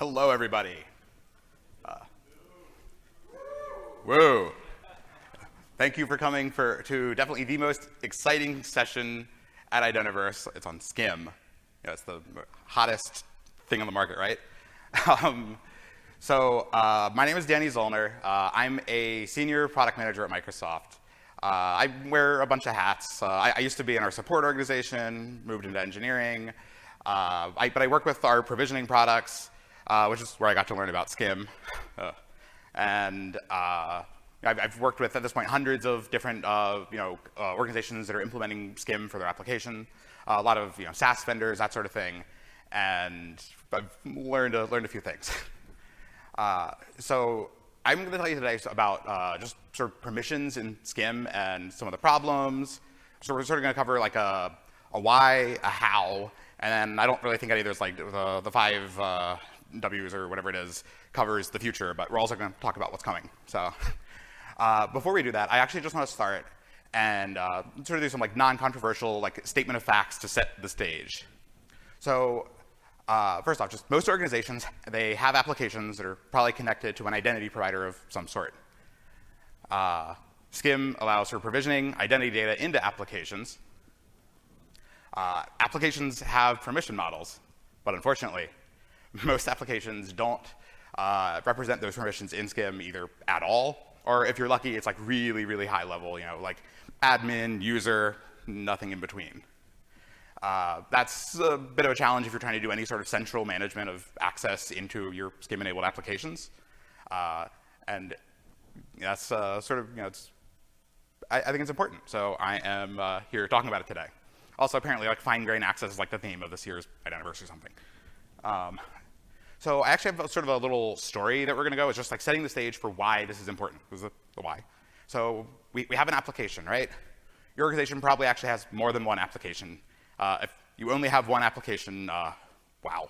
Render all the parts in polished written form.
Hello, everybody. Whoa. Thank you for coming to definitely the most exciting session at Identiverse. It's on SCIM. It's the hottest thing on the market, right? My name is Danny Zollner. I'm a senior product manager at Microsoft. I wear a bunch of hats. I used to be in our support organization, moved into engineering, but I work with our provisioning products, which is where I got to learn about SCIM. I've worked with, at this point, hundreds of different organizations that are implementing SCIM for their application, a lot of SaaS vendors, that sort of thing, and I've learned a few things. So I'm going to tell you today about just sort of permissions in SCIM and some of the problems. So we're sort of going to cover like a why, a how, and then I don't really think any of those, like the five W's or whatever it is, covers the future, but we're also going to talk about what's coming. So before we do that, I actually just want to start and sort of do some like non-controversial like statement of facts to set the stage. So first off, just most organizations, they have applications that are probably connected to an identity provider of some sort. SCIM allows for provisioning identity data into applications. Applications have permission models, but unfortunately, most applications don't represent those permissions in SCIM either at all, or if you're lucky, it's like really, really high level, like admin, user, nothing in between. That's a bit of a challenge if you're trying to do any sort of central management of access into your SCIM-enabled applications. And that's sort of, I think it's important. So I am here talking about it today. Also, apparently, like fine-grained access is like the theme of this year's Identiverse or something. So I actually have sort of a little story that we're going to go. It's just like setting the stage for why this is important. This is the why. So we have an application, right? Your organization probably actually has more than one application. If you only have one application, wow.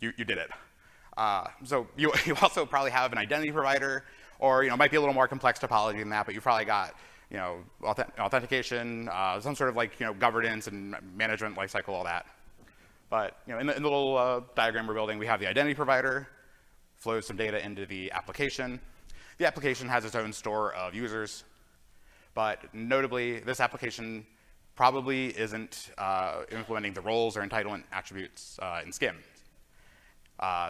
You did it. So you also probably have an identity provider, or it might be a little more complex topology than that, but you've probably got authentication, some sort of like governance and management lifecycle, all that. But in the little diagram we're building, we have the identity provider, flows some data into the application. The application has its own store of users, but notably, this application probably isn't implementing the roles or entitlement attributes in SCIM.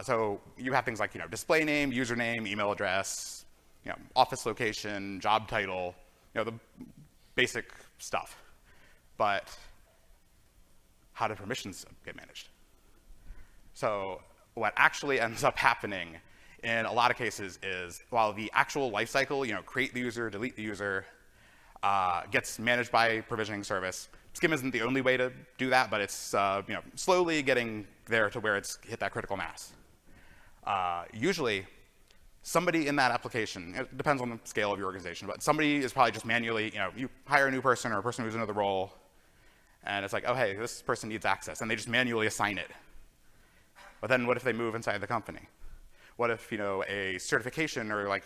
So you have things like display name, username, email address, office location, job title, the basic stuff. But how do permissions get managed? So what actually ends up happening in a lot of cases is while the actual lifecycle, create the user, delete the user, gets managed by provisioning service, SCIM isn't the only way to do that, but it's slowly getting there to where it's hit that critical mass. Usually, somebody in that application, it depends on the scale of your organization, but somebody is probably just manually, you hire a new person or a person who's in another role, and it's like, oh, hey, this person needs access, and they just manually assign it. But then what if they move inside the company? What if, a certification or like,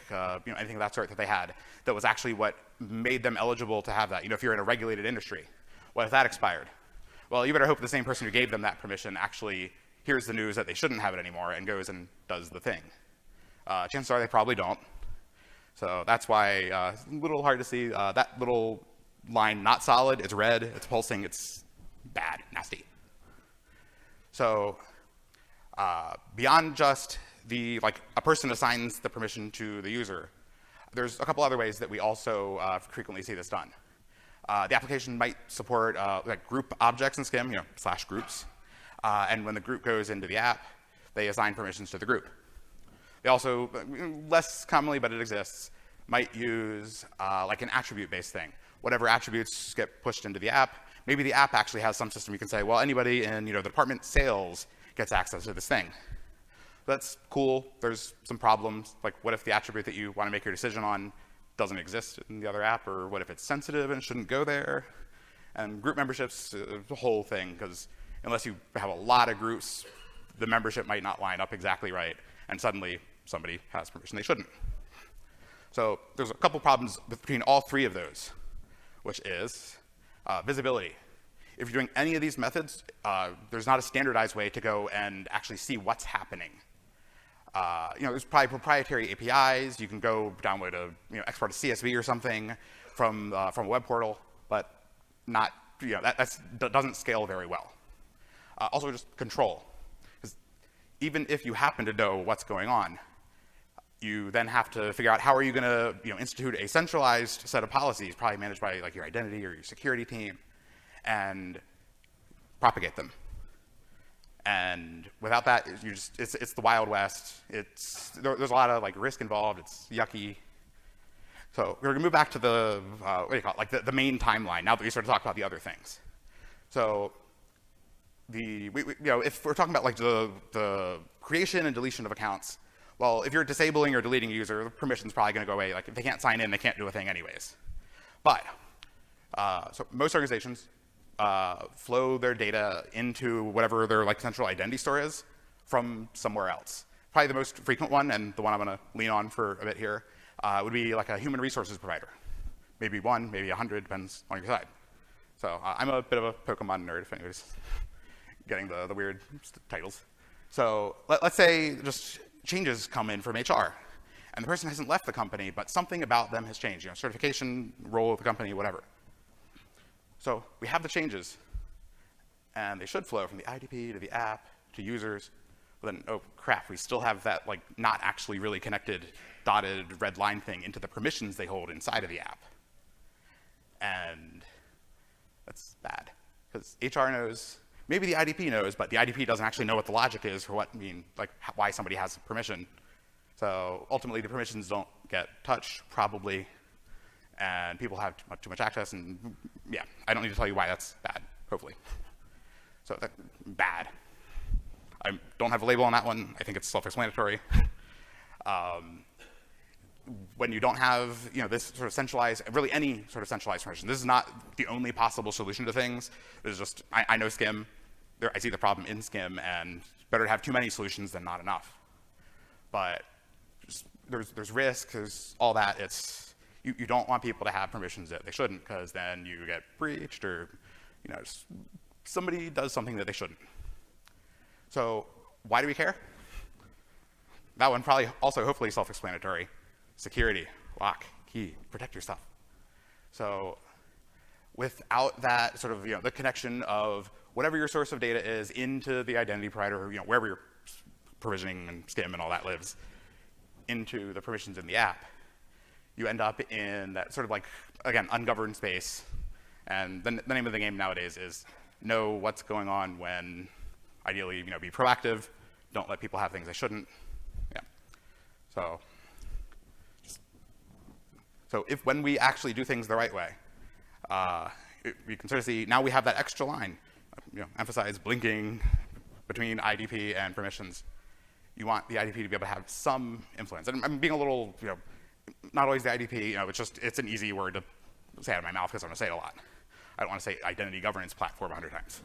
anything of that sort that they had that was actually what made them eligible to have that? If you're in a regulated industry, what if that expired? Well, you better hope the same person who gave them that permission actually hears the news that they shouldn't have it anymore and goes and does the thing. Chances are they probably don't. So that's why it's a little hard to see. That little line, not solid, it's red, it's pulsing, it's bad, nasty. So beyond just a person assigns the permission to the user, there's a couple other ways that we also frequently see this done. The application might support like group objects in SCIM, /groups. And when the group goes into the app, they assign permissions to the group. They also, less commonly, but it exists, might use like an attribute-based thing. Whatever attributes get pushed into the app, maybe the app actually has some system you can say, well, anybody in the department sales gets access to this thing. That's cool. There's some problems. Like, what if the attribute that you want to make your decision on doesn't exist in the other app, or what if it's sensitive and shouldn't go there? And group memberships, the whole thing, because unless you have a lot of groups, the membership might not line up exactly right, and suddenly somebody has permission they shouldn't. So there's a couple problems between all three of those, which is visibility. if you're doing any of these methods, there's not a standardized way to go and actually see what's happening. There's probably proprietary APIs. You can go download export a CSV or something from a web portal, but not, that doesn't scale very well. Also, just control, because even if you happen to know what's going on, you then have to figure out how are you going to institute a centralized set of policies, probably managed by like your identity or your security team, and propagate them. And without that, it's the Wild West. There's a lot of like risk involved. It's yucky. So we're gonna move back to the the main timeline now that we sort of talked about the other things. So if we're talking about like the creation and deletion of accounts, well, if you're disabling or deleting a user, the permission's probably gonna go away. Like if they can't sign in, they can't do a thing anyways. But so most organizations flow their data into whatever their like central identity store is from somewhere else. Probably the most frequent one, and the one I'm going to lean on for a bit here, would be like a human resources provider. Maybe one, maybe 100, depends on your side. So I'm a bit of a Pokemon nerd, if anybody's getting the weird titles. So let's say just changes come in from HR, and the person hasn't left the company, but something about them has changed. Certification, role of the company, whatever. So we have the changes, and they should flow from the IDP to the app to users. But then, oh crap, we still have that like not actually really connected dotted red line thing into the permissions they hold inside of the app. And that's bad, because HR knows, maybe the IDP knows, but the IDP doesn't actually know what the logic is for why somebody has permission. So ultimately, the permissions don't get touched, probably, and people have too much access, and yeah, I don't need to tell you why that's bad, hopefully. So that's bad. I don't have a label on that one. I think it's self-explanatory. When you don't have this sort of centralized, really any sort of centralized permission, this is not the only possible solution to things. There's just, I know SCIM, I see the problem in SCIM, and better to have too many solutions than not enough. But there's risk, there's all that. You don't want people to have permissions that they shouldn't, because then you get breached, or somebody does something that they shouldn't. So why do we care? That one probably also hopefully self-explanatory. Security, lock, key, protect your stuff. So without that sort of the connection of whatever your source of data is into the identity provider, or wherever your provisioning and SCIM and all that lives, into the permissions in the app, you end up in that sort of like, again, ungoverned space. And the name of the game nowadays is know what's going on when, ideally, be proactive, don't let people have things they shouldn't. Yeah. So when we actually do things the right way, we can sort of see, now we have that extra line, emphasize blinking between IDP and permissions. You want the IDP to be able to have some influence. And I'm being a little, not always the IDP, it's an easy word to say out of my mouth because I'm going to say it a lot. I don't want to say identity governance platform 100 times.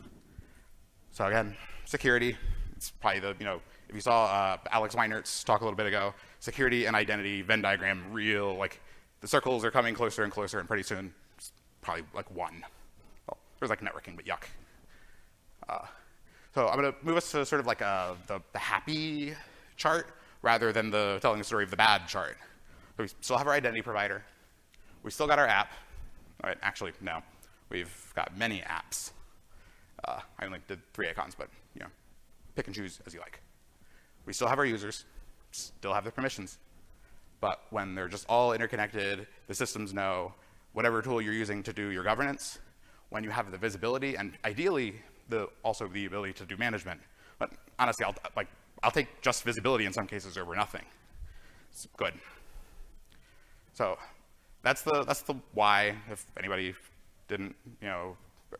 So again, security, it's probably if you saw Alex Weinert's talk a little bit ago, security and identity Venn diagram, the circles are coming closer and closer, and pretty soon it's probably like one. Well, there's like networking, but yuck. So I'm going to move us to sort of like the happy chart rather than the telling the story of the bad chart. So we still have our identity provider. We still got our app. All right, actually, no. We've got many apps. I only did 3 icons, but pick and choose as you like. We still have our users, still have the permissions. But when they're just all interconnected, the systems know whatever tool you're using to do your governance, when you have the visibility, and ideally, also the ability to do management. But honestly, I'll take just visibility in some cases over nothing. It's good. So that's the why, if anybody didn't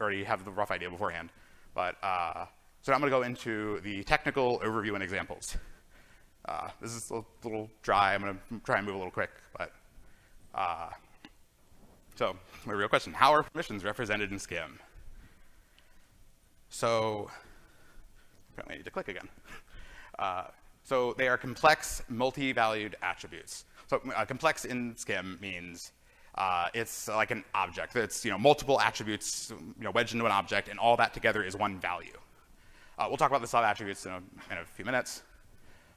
already have the rough idea beforehand. But so now I'm going to go into the technical overview and examples. This is a little dry. I'm going to try and move a little quick. But so my real question: how are permissions represented in SCIM? So apparently I need to click again. So they are complex, multi-valued attributes. So complex in SCIM means It's like an object. It's multiple attributes wedged into an object, and all that together is one value. We'll talk about the sub-attributes in a few minutes.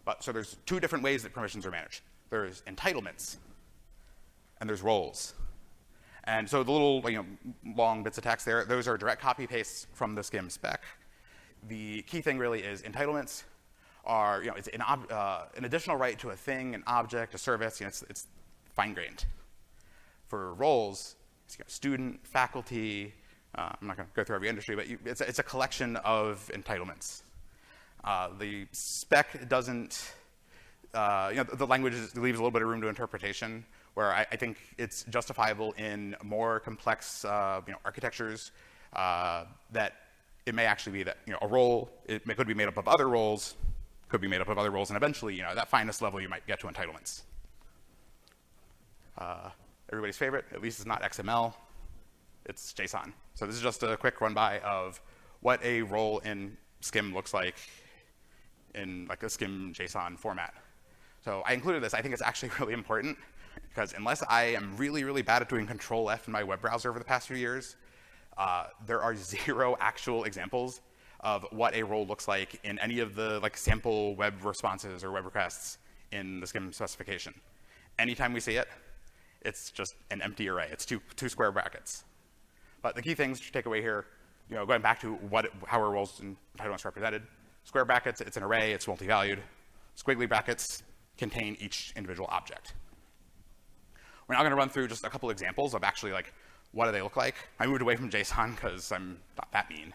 But so there's two different ways that permissions are managed. There's entitlements, and there's roles. And so the little long bits of text there, those are direct copy pastes from the SCIM spec. The key thing really is entitlements are it's an additional right to a thing, an object, a service. It's fine-grained. For roles, it's student, faculty. I'm not going to go through every industry, but it's a collection of entitlements. The spec doesn't, the language leaves a little bit of room to interpretation, where I think it's justifiable in more complex, architectures that it may actually be that a role could be made up of other roles, and eventually that finest level you might get to entitlements. Everybody's favorite, at least it's not XML, it's JSON. So this is just a quick run by of what a role in SCIM looks like in like a SCIM JSON format. So I included this. I think it's actually really important because unless I am really, really bad at doing Control F in my web browser over the past few years, there are zero actual examples of what a role looks like in any of the sample web responses or web requests in the SCIM specification. Anytime we see it, it's just an empty array. It's two square brackets. But the key things to take away here, going back to how are roles and entitlements represented. Square brackets, it's an array, it's multi-valued. Squiggly brackets contain each individual object. We're now going to run through just a couple examples of actually what do they look like. I moved away from JSON because I'm not that mean.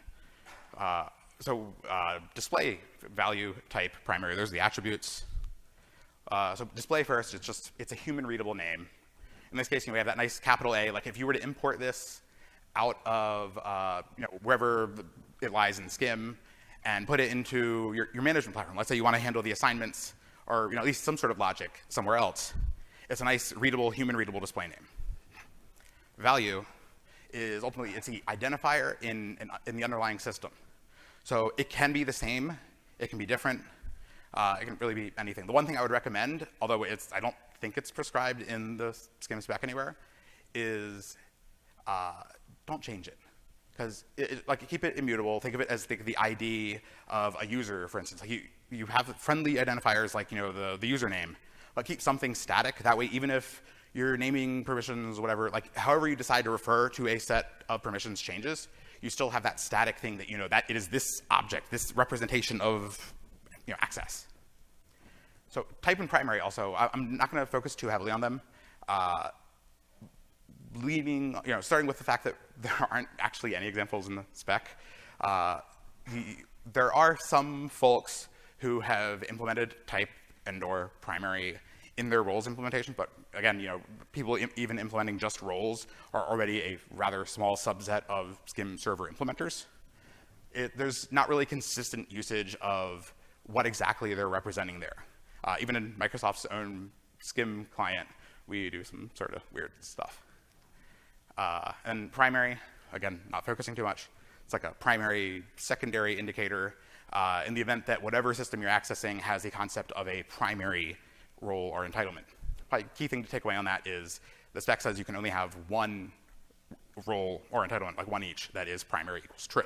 Display value type primary, there's the attributes. So display first, it's a human readable name. In this case, we have that nice capital A. Like if you were to import this out of wherever it lies in SCIM and put it into your management platform. Let's say you want to handle the assignments or at least some sort of logic somewhere else. It's a nice readable, human readable display name. Value is ultimately it's the identifier in the underlying system. So it can be the same, it can be different, it can really be anything. The one thing I would recommend, although I don't think it's prescribed in the SCIM spec anywhere, is don't change it. Because keep it immutable. Think of it as the ID of a user, for instance. You have friendly identifiers like the username, but keep something static. That way, even if your naming permissions, whatever, however you decide to refer to a set of permissions changes, you still have that static thing that that it is this object, this representation of access. So type and primary also, I'm not going to focus too heavily on them. Starting with the fact that there aren't actually any examples in the spec. There are some folks who have implemented type and/or primary in their roles implementation, but again, people even implementing just roles are already a rather small subset of SCIM server implementers. There's not really consistent usage of what exactly they're representing there. Even in Microsoft's own SCIM client, we do some sort of weird stuff. And primary, again, not focusing too much. It's like a primary, secondary indicator in the event that whatever system you're accessing has the concept of a primary role or entitlement. Probably key thing to take away on that is the spec says you can only have one role or entitlement, like one each, that is primary equals true.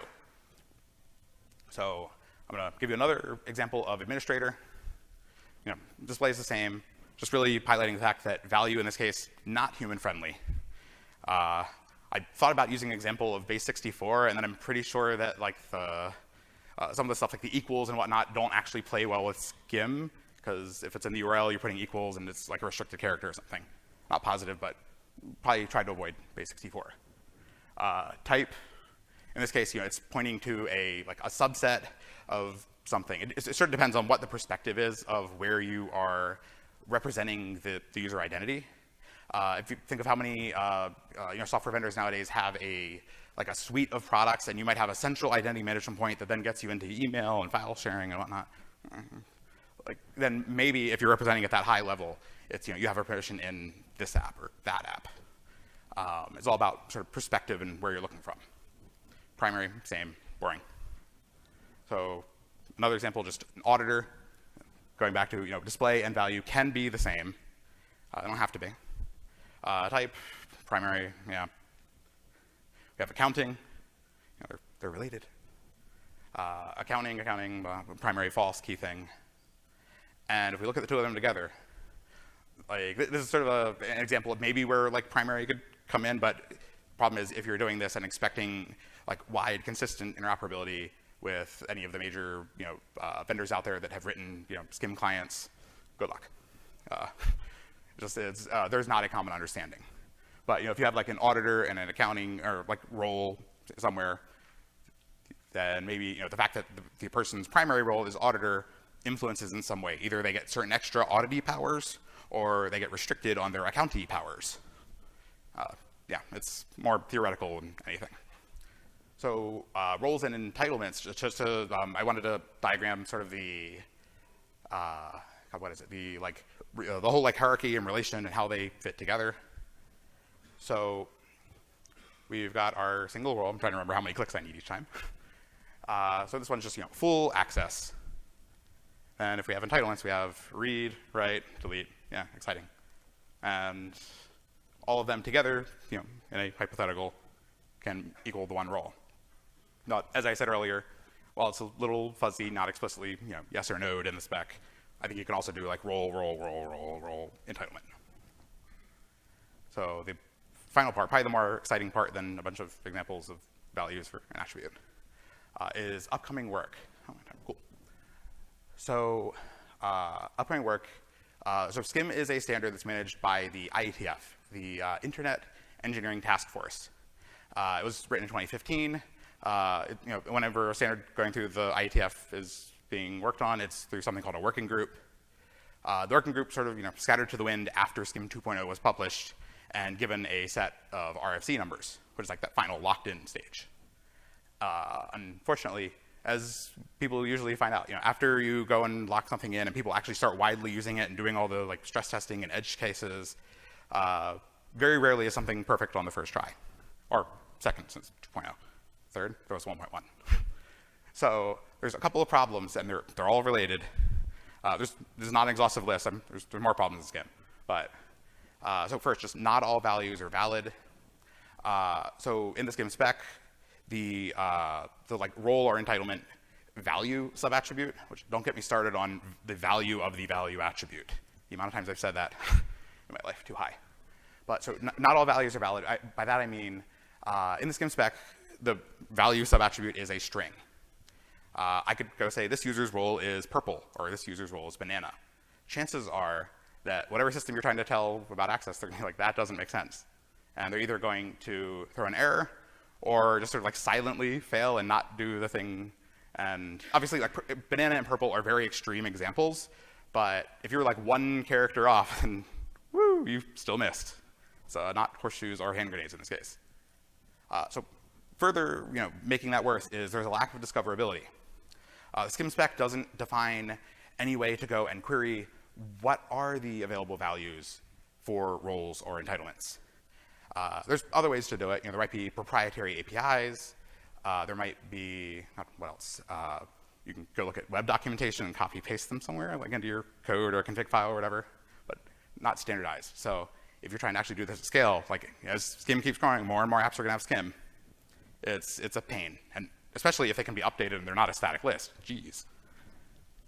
So I'm going to give you another example of administrator. Display is the same, just really highlighting the fact that value in this case, not human friendly. I thought about using an example of base64, and then I'm pretty sure that some of the stuff like the equals and whatnot don't actually play well with SCIM, because if it's in the URL, you're putting equals and it's like a restricted character or something. Not positive, but probably try to avoid base64. Type, in this case, it's pointing to a subset of something. It sort of depends on what the perspective is of where you are representing the user identity. If you think of how many software vendors nowadays have a suite of products, and you might have a central identity management point that then gets you into email and file sharing and whatnot, then maybe if you're representing at that high level, it's you have a permission in this app or that app. It's all about sort of perspective and where you're looking from. Primary, same, boring. So another example, just an auditor. Going back to display and value can be the same. They don't have to be. Type, primary, yeah. We have accounting, they're related. Accounting, primary false key thing. And if we look at the two of them together, like this is sort of an example of maybe where like primary could come in, but the problem is if you're doing this and expecting like wide, consistent interoperability with any of the major vendors out there that have written SCIM clients, good luck. There's not a common understanding. But if you have like an auditor and an accounting or like role somewhere, then maybe the fact that the person's primary role is auditor influences in some way. Either they get certain extra audity powers, or they get restricted on their accounting powers. Yeah, it's more theoretical than anything. So roles and entitlements. Just to, I wanted to diagram sort of the the whole like hierarchy and relation and how they fit together. So we've got our single role. I'm trying to remember how many clicks I need each time. So this one's just full access. And if we have entitlements, we have read, write, delete. Yeah, exciting. And all of them together, in a hypothetical, can equal the one role. Now, as I said earlier, while it's a little fuzzy, not explicitly, yes or no in the spec, I think you can also do like role entitlement. So the final part, probably the more exciting part than a bunch of examples of values for an attribute, is upcoming work. Oh, cool. So upcoming work, so SCIM is a standard that's managed by the IETF, the Internet Engineering Task Force. It was written in 2015. Whenever a standard going through the IETF is being worked on, it's through something called a working group. The working group sort of scattered to the wind after SCIM 2.0 was published and given a set of RFC numbers, which is like that final locked-in stage. Unfortunately, as people usually find out, after you go and lock something in and people actually start widely using it and doing all the like stress testing and edge cases, very rarely is something perfect on the first try, or second since 2.0. Third, there was 1.1. So there's a couple of problems, and they're all related. This is not an exhaustive list. There's more problems in SCIM, but so first, just not all values are valid. So in the SCIM spec, the like role or entitlement value subattribute, which don't get me started on the value of the value attribute. The amount of times I've said that in my life, too high. But so not all values are valid. By that I mean, in the SCIM spec, the value subattribute is a string. I could go say this user's role is purple, or this user's role is banana. Chances are that whatever system you're trying to tell about access, they're going to be like, that doesn't make sense. And they're either going to throw an error, or just sort of like silently fail and not do the thing. And obviously, like banana and purple are very extreme examples, but if you're like one character off, then woo, you still missed. So not horseshoes or hand grenades in this case. So further, making that worse is there's a lack of discoverability. The SCIM spec doesn't define any way to go and query what are the available values for roles or entitlements. There's other ways to do it. There might be proprietary APIs. There might be, what else? You can go look at web documentation and copy paste them somewhere, like into your code or a config file or whatever, but not standardized. So if you're trying to actually do this at scale, like as SCIM keeps growing, more and more apps are going to have SCIM. It's a pain, and especially if they can be updated and they're not a static list. Jeez.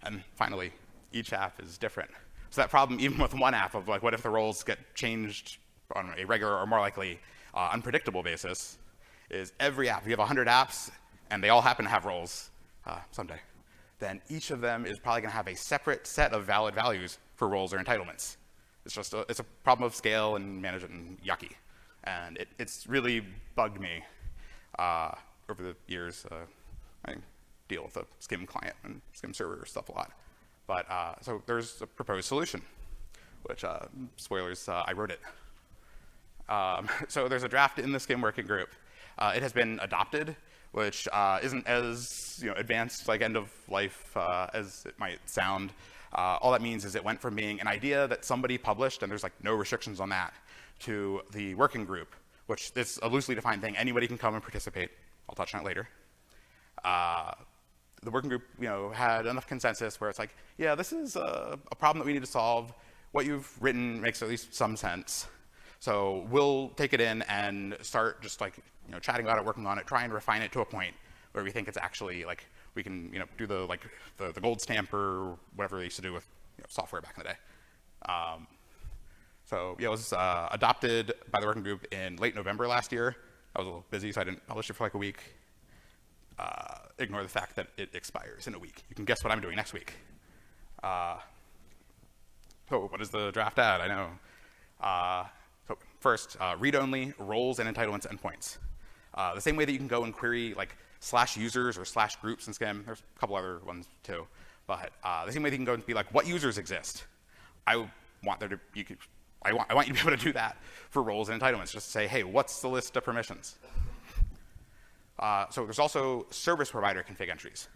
And finally, each app is different. So that problem, even with one app, of like, what if the roles get changed on a regular or more likely unpredictable basis, is every app, if you have 100 apps and they all happen to have roles someday, then each of them is probably going to have a separate set of valid values for roles or entitlements. It's a problem of scale and management and yucky. And it's really bugged me over the years. I deal with a SCIM client and SCIM server stuff a lot. But so there's a proposed solution, which, spoilers, I wrote it. So there's a draft in the SCIM working group. It has been adopted, which isn't as advanced, like end of life, as it might sound. All that means is it went from being an idea that somebody published, and there's like no restrictions on that, to the working group, which is a loosely defined thing. Anybody can come and participate. I'll touch on it later. The working group, had enough consensus where it's like, yeah, this is a problem that we need to solve. What you've written makes at least some sense. So we'll take it in and start just like chatting about it, working on it, try and refine it to a point where we think it's actually like we can do the gold stamp or whatever they used to do with software back in the day. So yeah, it was adopted by the working group in late November last year. I was a little busy, so I didn't publish it for like a week. Ignore the fact that it expires in a week. You can guess what I'm doing next week. So what is the draft add? I know. So first, read-only roles and entitlements endpoints. The same way that you can go and query like /users or /groups in SCIM. There's a couple other ones too. But the same way that you can go and be like, what users exist? I want you to be able to do that for roles and entitlements. Just to say, hey, what's the list of permissions? So there's also service provider config entries.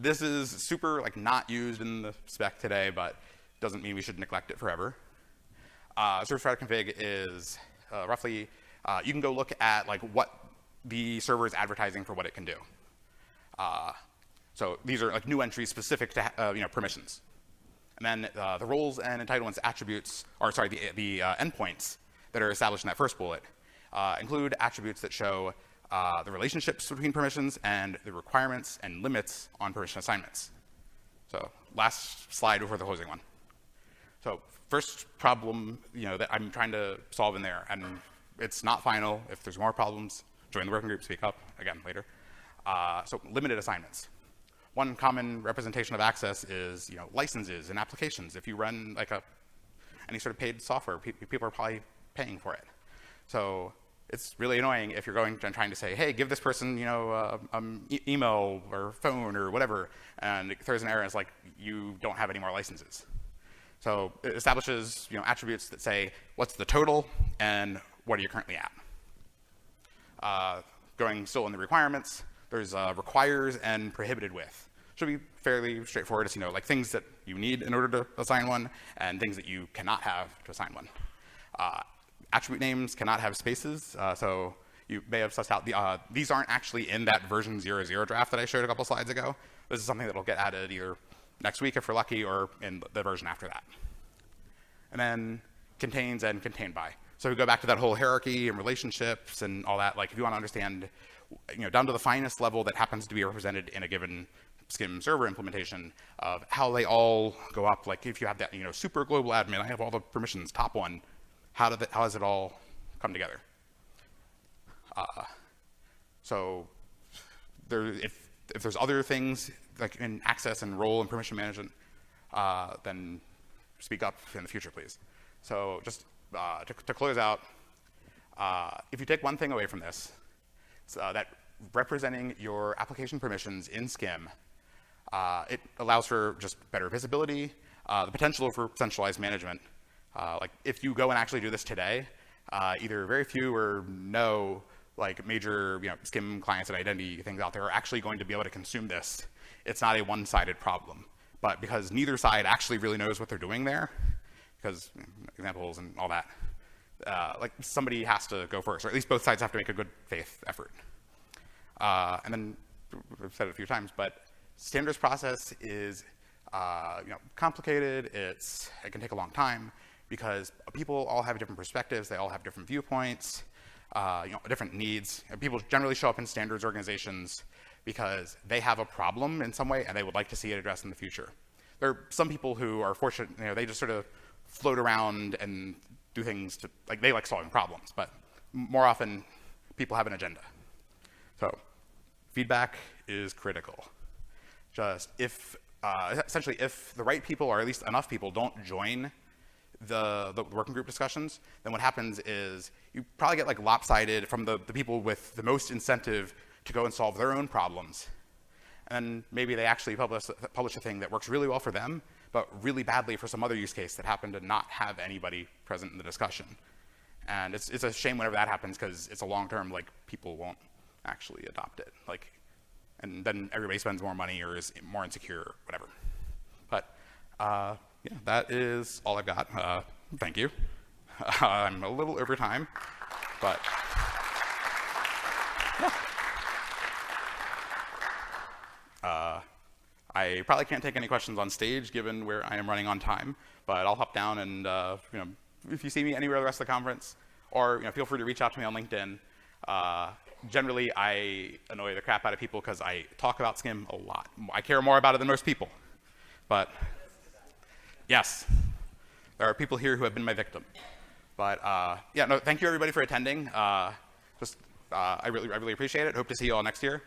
This is super like not used in the spec today, but doesn't mean we should neglect it forever. Service provider config is roughly, you can go look at like what the server is advertising for what it can do. So these are like new entries specific to permissions. And then the roles and entitlements attributes, or sorry, the endpoints that are established in that first bullet include attributes that show the relationships between permissions and the requirements and limits on permission assignments. So last slide before the closing one. So first problem that I'm trying to solve in there, and it's not final. If there's more problems, join the working group, speak up, again, later. So limited assignments. One common representation of access is licenses and applications. If you run like any sort of paid software, people are probably paying for it. So it's really annoying if you're going and trying to say, hey, give this person email or phone or whatever, and it throws an error and it's like you don't have any more licenses. So it establishes attributes that say what's the total and what are you currently at. Going still in the requirements, there's requires and prohibited with. Should be fairly straightforward. It's like things that you need in order to assign one and things that you cannot have to assign one. Attribute names cannot have spaces, so you may have sussed out these aren't actually in that version 0.0 draft that I showed a couple slides ago. This is something that will get added either next week if we're lucky or in the version after that. And then contains and contained by. So we go back to that whole hierarchy and relationships and all that. Like if you want to understand, down to the finest level that happens to be represented in a given SCIM server implementation of how they all go up. Like if you have that, super global admin, I have all the permissions, top one. How does it all come together? So if there's other things like in access and role and permission management, then speak up in the future, please. So just to close out, if you take one thing away from this, it's that representing your application permissions in SCIM, it allows for just better visibility, the potential for centralized management. Like if you go and actually do this today, either very few or no like major SCIM clients and identity things out there are actually going to be able to consume this. It's not a one-sided problem. But because neither side actually really knows what they're doing there, because examples and all that, like somebody has to go first, or at least both sides have to make a good faith effort. And then I've said it a few times, but standards process is complicated. It can take a long time because people all have different perspectives. They all have different viewpoints, different needs. And people generally show up in standards organizations because they have a problem in some way and they would like to see it addressed in the future. There are some people who are fortunate, they just sort of float around and do things like they like solving problems, but more often people have an agenda. So feedback is critical. Just essentially if the right people or at least enough people don't join the working group discussions, then what happens is you probably get like lopsided from the people with the most incentive to go and solve their own problems. And then maybe they actually publish a thing that works really well for them, but really badly for some other use case that happened to not have anybody present in the discussion. And it's a shame whenever that happens because it's a long-term, like people won't actually adopt it. And then everybody spends more money or is more insecure or whatever. But yeah, that is all I've got. Thank you. I'm a little over time, but yeah. I probably can't take any questions on stage given where I am running on time, but I'll hop down and if you see me anywhere the rest of the conference, or feel free to reach out to me on LinkedIn. Generally, I annoy the crap out of people because I talk about SCIM a lot. I care more about it than most people. But yes, there are people here who have been my victim. But yeah, no, thank you everybody for attending. I really appreciate it. Hope to see you all next year.